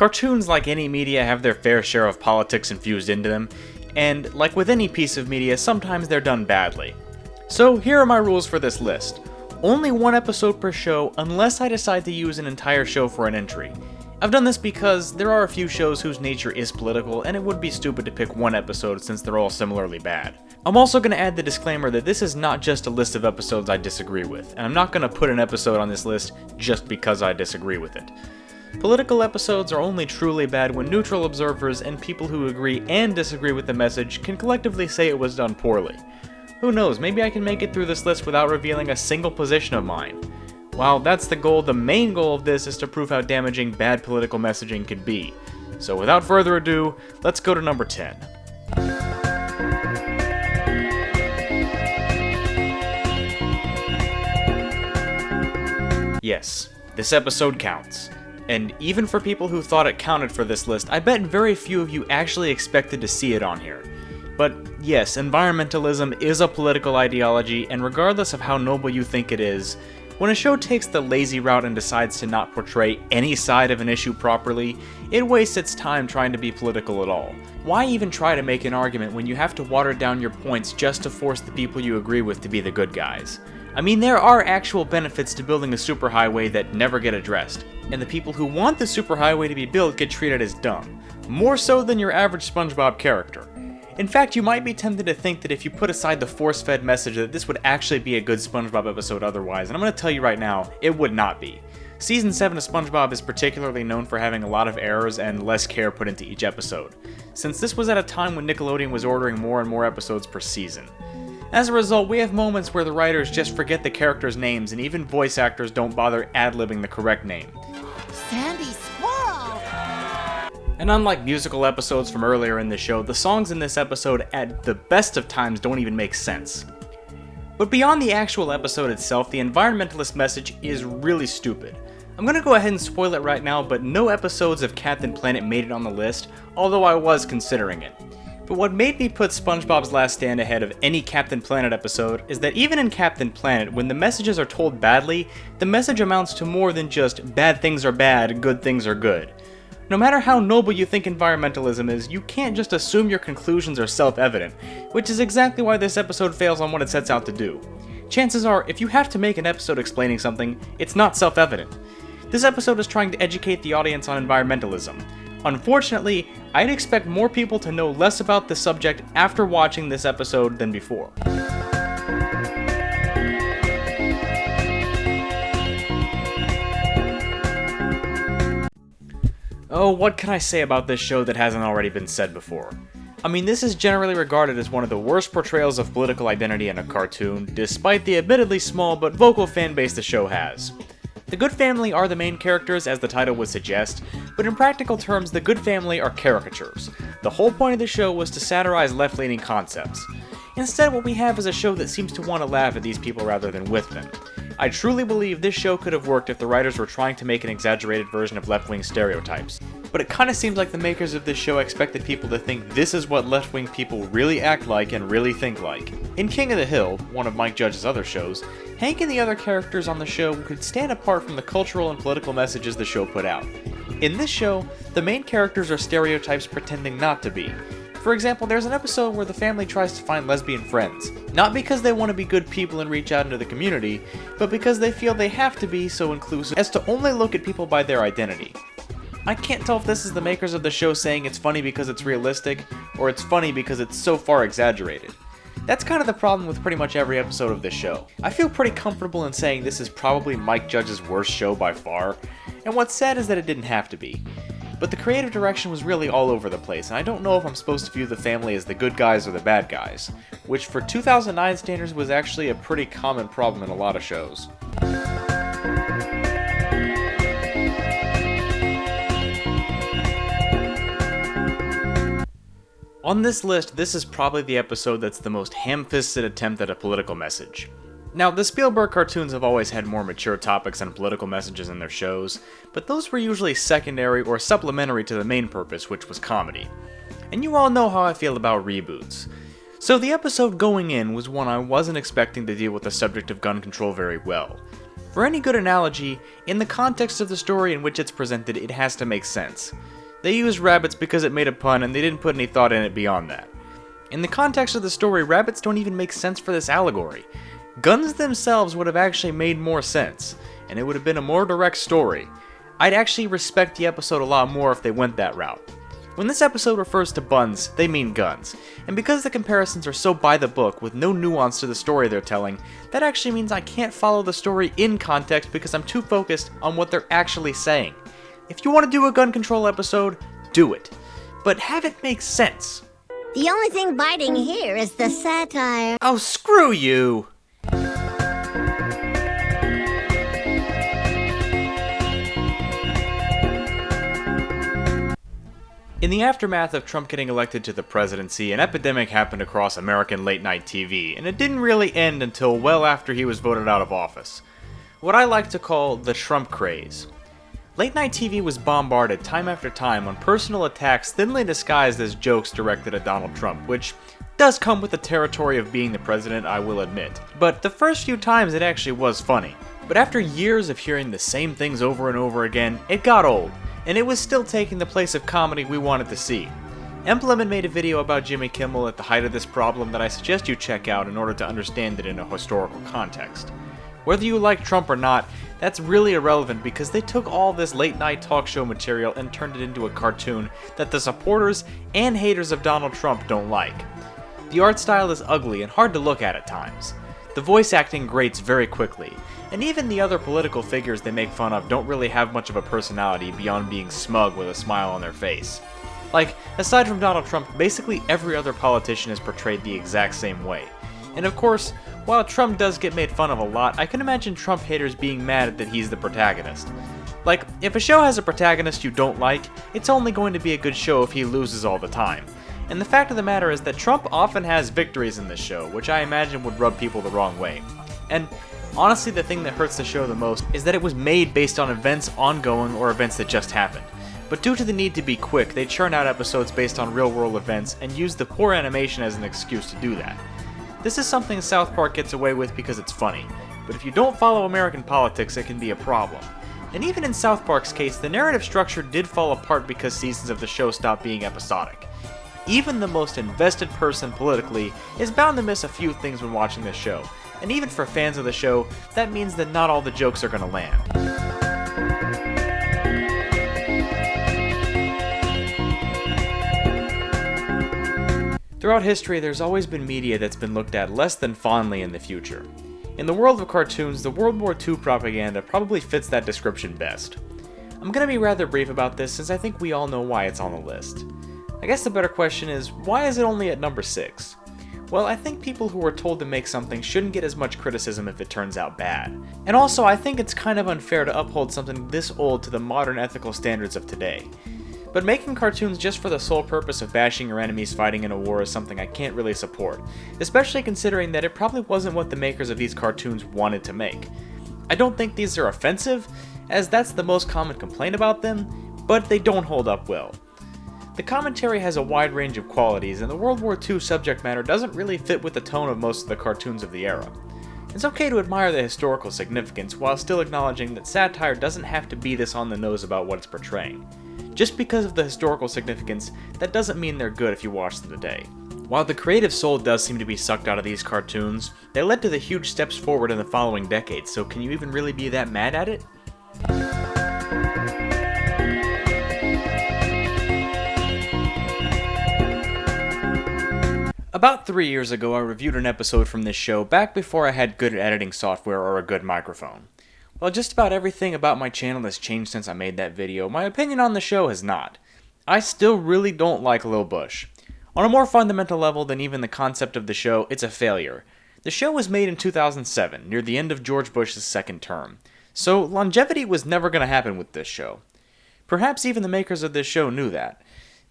Cartoons, like any media, have their fair share of politics infused into them, and like with any piece of media, sometimes they're done badly. So here are my rules for this list. Only one episode per show unless I decide to use an entire show for an entry. I've done this because there are a few shows whose nature is political, and it would be stupid to pick one episode since they're all similarly bad. I'm also going to add the disclaimer that this is not just a list of episodes I disagree with, and I'm not going to put an episode on this list just because I disagree with it. Political episodes are only truly bad when neutral observers and people who agree and disagree with the message can collectively say it was done poorly. Who knows, maybe I can make it through this list without revealing a single position of mine. While that's the goal, the main goal of this is to prove how damaging bad political messaging can be. So without further ado, let's go to number 10. Yes, this episode counts. And even for people who thought it counted for this list, I bet very few of you actually expected to see it on here. But yes, environmentalism is a political ideology, and regardless of how noble you think it is, when a show takes the lazy route and decides to not portray any side of an issue properly, it wastes its time trying to be political at all. Why even try to make an argument when you have to water down your points just to force the people you agree with to be the good guys? I mean, there are actual benefits to building a superhighway that never get addressed, and the people who want the superhighway to be built get treated as dumb, more so than your average SpongeBob character. In fact, you might be tempted to think that if you put aside the force-fed message that this would actually be a good SpongeBob episode otherwise, and I'm going to tell you right now, it would not be. Season 7 of SpongeBob is particularly known for having a lot of errors and less care put into each episode, since this was at a time when Nickelodeon was ordering more and more episodes per season. As a result, we have moments where the writers just forget the characters' names and even voice actors don't bother ad-libbing the correct name. Sandy Squirrel! And unlike musical episodes from earlier in the show, the songs in this episode at the best of times don't even make sense. But beyond the actual episode itself, the environmentalist message is really stupid. I'm gonna go ahead and spoil it right now, but no episodes of Captain Planet made it on the list, although I was considering it. But what made me put SpongeBob's Last Stand ahead of any Captain Planet episode is that even in Captain Planet, when the messages are told badly, the message amounts to more than just bad things are bad, good things are good. No matter how noble you think environmentalism is, you can't just assume your conclusions are self-evident, which is exactly why this episode fails on what it sets out to do. Chances are, if you have to make an episode explaining something, it's not self-evident. This episode is trying to educate the audience on environmentalism. Unfortunately, I'd expect more people to know less about the subject after watching this episode than before. Oh, what can I say about this show that hasn't already been said before? I mean, this is generally regarded as one of the worst portrayals of political identity in a cartoon, despite the admittedly small but vocal fanbase the show has. The Good Family are the main characters, as the title would suggest, but in practical terms, the Good Family are caricatures. The whole point of the show was to satirize left-leaning concepts. Instead, what we have is a show that seems to want to laugh at these people rather than with them. I truly believe this show could have worked if the writers were trying to make an exaggerated version of left-wing stereotypes. But it kinda seems like the makers of this show expected people to think this is what left-wing people really act like and really think like. In King of the Hill, one of Mike Judge's other shows, Hank and the other characters on the show could stand apart from the cultural and political messages the show put out. In this show, the main characters are stereotypes pretending not to be. For example, there's an episode where the family tries to find lesbian friends, not because they want to be good people and reach out into the community, but because they feel they have to be so inclusive as to only look at people by their identity. I can't tell if this is the makers of the show saying it's funny because it's realistic, or it's funny because it's so far exaggerated. That's kind of the problem with pretty much every episode of this show. I feel pretty comfortable in saying this is probably Mike Judge's worst show by far, and what's sad is that it didn't have to be. But the creative direction was really all over the place, and I don't know if I'm supposed to view the family as the good guys or the bad guys, which for 2009 standards was actually a pretty common problem in a lot of shows. On this list, this is probably the episode that's the most ham-fisted attempt at a political message. Now, the Spielberg cartoons have always had more mature topics and political messages in their shows, but those were usually secondary or supplementary to the main purpose, which was comedy. And you all know how I feel about reboots. So the episode going in was one I wasn't expecting to deal with the subject of gun control very well. For any good analogy, in the context of the story in which it's presented, it has to make sense. They used rabbits because it made a pun and they didn't put any thought in it beyond that. In the context of the story, rabbits don't even make sense for this allegory. Guns themselves would have actually made more sense, and it would have been a more direct story. I'd actually respect the episode a lot more if they went that route. When this episode refers to buns, they mean guns, and because the comparisons are so by the book with no nuance to the story they're telling, that actually means I can't follow the story in context because I'm too focused on what they're actually saying. If you want to do a gun control episode, do it, but have it make sense. The only thing biting here is the satire. Oh, screw you! In the aftermath of Trump getting elected to the presidency, an epidemic happened across American late-night TV, and it didn't really end until well after he was voted out of office. What I like to call the Trump craze. Late-night TV was bombarded time after time on personal attacks thinly disguised as jokes directed at Donald Trump, which does come with the territory of being the president, I will admit. But the first few times it actually was funny. But after years of hearing the same things over and over again, it got old, and it was still taking the place of comedy we wanted to see. Empleman made a video about Jimmy Kimmel at the height of this problem that I suggest you check out in order to understand it in a historical context. Whether you like Trump or not, that's really irrelevant because they took all this late-night talk show material and turned it into a cartoon that the supporters and haters of Donald Trump don't like. The art style is ugly and hard to look at times. The voice acting grates very quickly, and even the other political figures they make fun of don't really have much of a personality beyond being smug with a smile on their face. Like, aside from Donald Trump, basically every other politician is portrayed the exact same way. And of course, while Trump does get made fun of a lot, I can imagine Trump haters being mad that he's the protagonist. Like, if a show has a protagonist you don't like, it's only going to be a good show if he loses all the time. And the fact of the matter is that Trump often has victories in this show, which I imagine would rub people the wrong way. And honestly, the thing that hurts the show the most is that it was made based on events ongoing or events that just happened. But due to the need to be quick, they churn out episodes based on real-world events and use the poor animation as an excuse to do that. This is something South Park gets away with because it's funny, but if you don't follow American politics, it can be a problem. And even in South Park's case, the narrative structure did fall apart because seasons of the show stopped being episodic. Even the most invested person politically is bound to miss a few things when watching this show, and even for fans of the show, that means that not all the jokes are gonna land. Throughout history, there's always been media that's been looked at less than fondly in the future. In the world of cartoons, the World War II propaganda probably fits that description best. I'm gonna be rather brief about this since I think we all know why it's on the list. I guess the better question is, why is it only at number 6? Well, I think people who are told to make something shouldn't get as much criticism if it turns out bad. And also, I think it's kind of unfair to uphold something this old to the modern ethical standards of today. But making cartoons just for the sole purpose of bashing your enemies fighting in a war is something I can't really support, especially considering that it probably wasn't what the makers of these cartoons wanted to make. I don't think these are offensive, as that's the most common complaint about them, but they don't hold up well. The commentary has a wide range of qualities, and the World War II subject matter doesn't really fit with the tone of most of the cartoons of the era. It's okay to admire the historical significance while still acknowledging that satire doesn't have to be this on the nose about what it's portraying. Just because of the historical significance, that doesn't mean they're good if you watch them today. While the creative soul does seem to be sucked out of these cartoons, they led to the huge steps forward in the following decades, so can you even really be that mad at it? About 3 years ago, I reviewed an episode from this show back before I had good editing software or a good microphone. While just about everything about my channel has changed since I made that video, my opinion on the show has not. I still really don't like Lil Bush. On a more fundamental level than even the concept of the show, it's a failure. The show was made in 2007, near the end of George Bush's second term, so longevity was never going to happen with this show. Perhaps even the makers of this show knew that.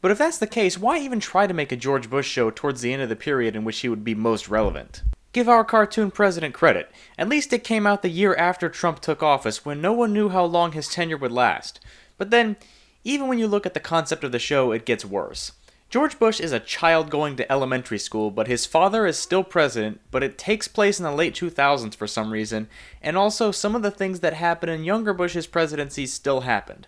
But if that's the case, why even try to make a George Bush show towards the end of the period in which he would be most relevant? Give our cartoon president credit. At least it came out the year after Trump took office, when no one knew how long his tenure would last. But then, even when you look at the concept of the show, it gets worse. George Bush is a child going to elementary school, but his father is still president, but it takes place in the late 2000s for some reason, and also some of the things that happened in younger Bush's presidency still happened.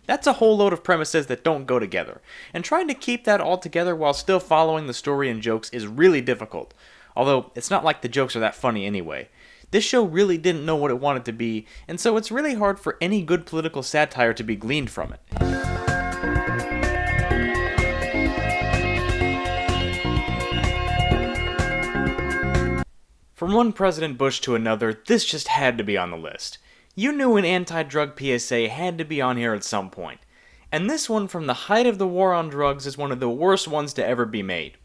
That's a whole load of premises that don't go together, and trying to keep that all together while still following the story and jokes is really difficult, although it's not like the jokes are that funny anyway. This show really didn't know what it wanted to be, and so it's really hard for any good political satire to be gleaned from it. From one President Bush to another, this just had to be on the list. You knew an anti-drug PSA had to be on here at some point. And this one, from the height of the war on drugs, is one of the worst ones to ever be made.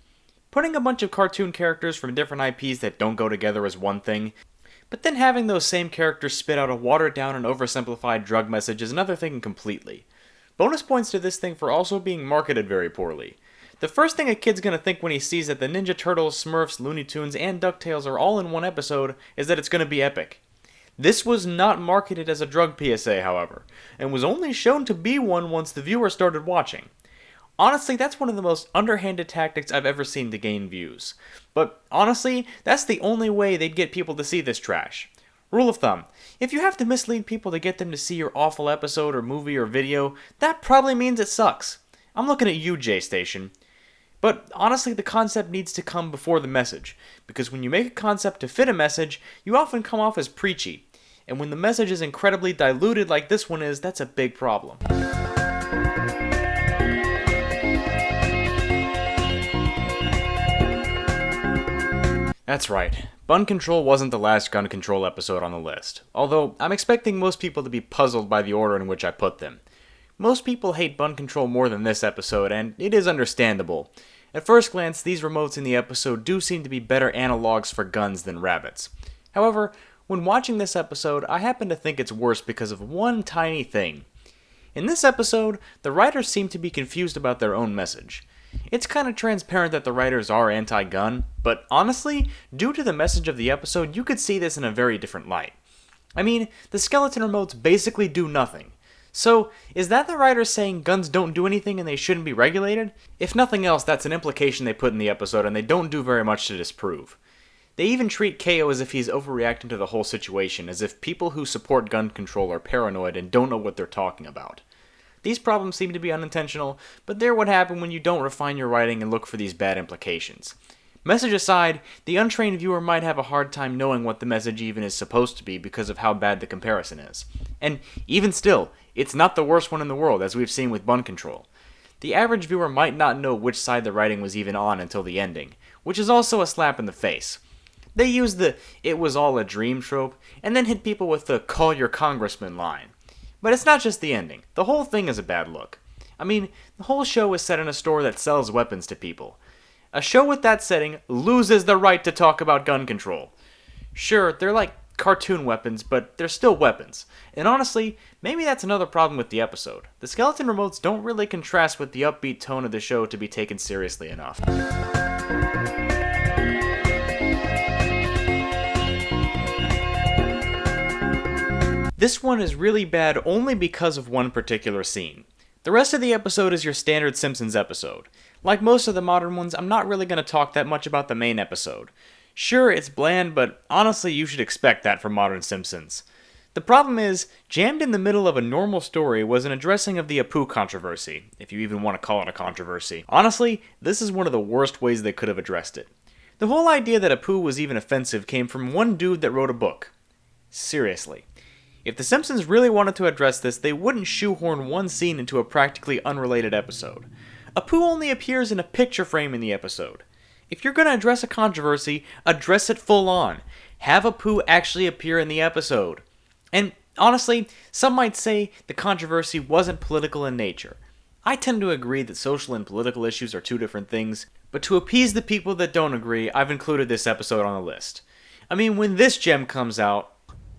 Putting a bunch of cartoon characters from different IPs that don't go together is one thing, but then having those same characters spit out a watered-down and oversimplified drug message is another thing completely. Bonus points to this thing for also being marketed very poorly. The first thing a kid's gonna think when he sees that the Ninja Turtles, Smurfs, Looney Tunes, and DuckTales are all in one episode is that it's gonna be epic. This was not marketed as a drug PSA, however, and was only shown to be one once the viewer started watching. Honestly, that's one of the most underhanded tactics I've ever seen to gain views. But honestly, that's the only way they'd get people to see this trash. Rule of thumb, if you have to mislead people to get them to see your awful episode or movie or video, that probably means it sucks. I'm looking at you, J-Station. But honestly, the concept needs to come before the message, because when you make a concept to fit a message, you often come off as preachy. And when the message is incredibly diluted like this one is, that's a big problem. That's right, Bun Control wasn't the last gun control episode on the list, although I'm expecting most people to be puzzled by the order in which I put them. Most people hate Bun Control more than this episode, and it is understandable. At first glance, these remotes in the episode do seem to be better analogs for guns than rabbits. However, when watching this episode, I happen to think it's worse because of one tiny thing. In this episode, the writers seem to be confused about their own message. It's kind of transparent that the writers are anti-gun, but honestly, due to the message of the episode, you could see this in a very different light. I mean, the skeleton remotes basically do nothing. So, is that the writers saying guns don't do anything and they shouldn't be regulated? If nothing else, that's an implication they put in the episode and they don't do very much to disprove. They even treat KO as if he's overreacting to the whole situation, as if people who support gun control are paranoid and don't know what they're talking about. These problems seem to be unintentional, but they're what happen when you don't refine your writing and look for these bad implications. Message aside, the untrained viewer might have a hard time knowing what the message even is supposed to be because of how bad the comparison is. And even still, it's not the worst one in the world, as we've seen with Bun Control. The average viewer might not know which side the writing was even on until the ending, which is also a slap in the face. They use the "it was all a dream" trope, and then hit people with the "call your congressman" line. But it's not just the ending. The whole thing is a bad look. I mean, the whole show is set in a store that sells weapons to people. A show with that setting loses the right to talk about gun control. Sure, they're like cartoon weapons, but they're still weapons. And honestly, maybe that's another problem with the episode. The skeleton remotes don't really contrast with the upbeat tone of the show to be taken seriously enough. This one is really bad only because of one particular scene. The rest of the episode is your standard Simpsons episode. Like most of the modern ones, I'm not really going to talk that much about the main episode. Sure, it's bland, but honestly you should expect that from modern Simpsons. The problem is, jammed in the middle of a normal story was an addressing of the Apu controversy, if you even want to call it a controversy. Honestly, this is one of the worst ways they could have addressed it. The whole idea that Apu was even offensive came from one dude that wrote a book. Seriously. If The Simpsons really wanted to address this, they wouldn't shoehorn one scene into a practically unrelated episode. Apu only appears in a picture frame in the episode. If you're going to address a controversy, address it full on. Have Apu actually appear in the episode. And honestly, some might say the controversy wasn't political in nature. I tend to agree that social and political issues are two different things, but to appease the people that don't agree, I've included this episode on the list. I mean, when this gem comes out,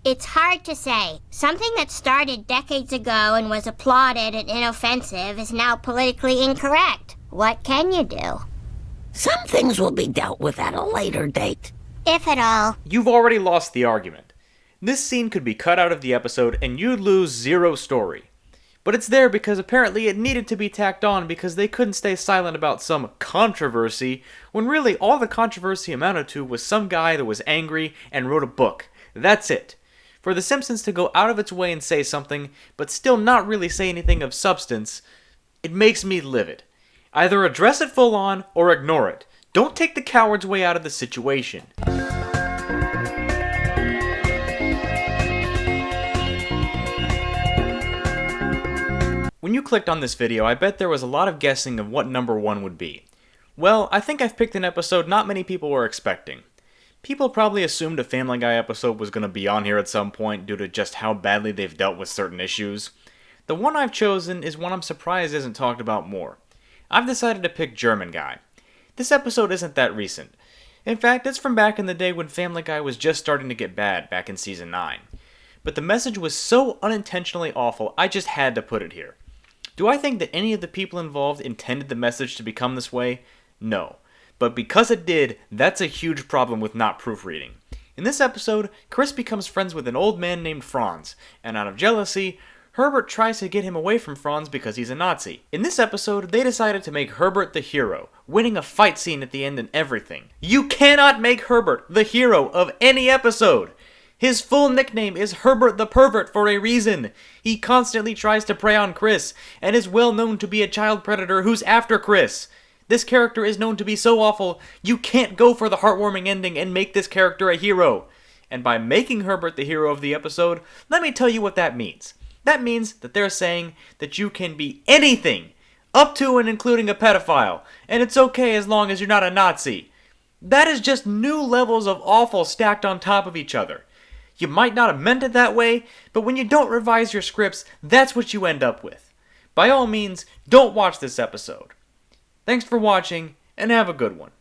It's hard to say. Something that started decades ago and was applauded and inoffensive is now politically incorrect. What can you do? Some things will be dealt with at a later date. If at all. you've already lost the argument. This scene could be cut out of the episode and you'd lose zero story. But it's there because apparently it needed to be tacked on because they couldn't stay silent about some controversy, when really all the controversy amounted to was some guy that was angry and wrote a book. That's it. For The Simpsons to go out of its way and say something, but still not really say anything of substance, it makes me livid. Either address it full on or ignore it. Don't take the coward's way out of the situation. When you clicked on this video, I bet there was a lot of guessing of what number 1 would be. Well, I think I've picked an episode not many people were expecting. People probably assumed a Family Guy episode was going to be on here at some point due to just how badly they've dealt with certain issues. The one I've chosen is one I'm surprised isn't talked about more. I've decided to pick German Guy. This episode isn't that recent. In fact, it's from back in the day when Family Guy was just starting to get bad, back in Season 9. But the message was so unintentionally awful, I just had to put it here. Do I think that any of the people involved intended the message to become this way? No. But because it did, that's a huge problem with not proofreading. In this episode, Chris becomes friends with an old man named Franz, and out of jealousy, Herbert tries to get him away from Franz because he's a Nazi. In this episode, they decided to make Herbert the hero, winning a fight scene at the end and everything. You cannot make Herbert the hero of any episode! His full nickname is Herbert the Pervert for a reason. He constantly tries to prey on Chris, and is well known to be a child predator who's after Chris. This character is known to be so awful, you can't go for the heartwarming ending and make this character a hero. And by making Herbert the hero of the episode, let me tell you what that means. That means that they're saying that you can be anything, up to and including a pedophile, and it's okay as long as you're not a Nazi. That is just new levels of awful stacked on top of each other. You might not have meant it that way, but when you don't revise your scripts, that's what you end up with. By all means, don't watch this episode. Thanks for watching, and have a good one.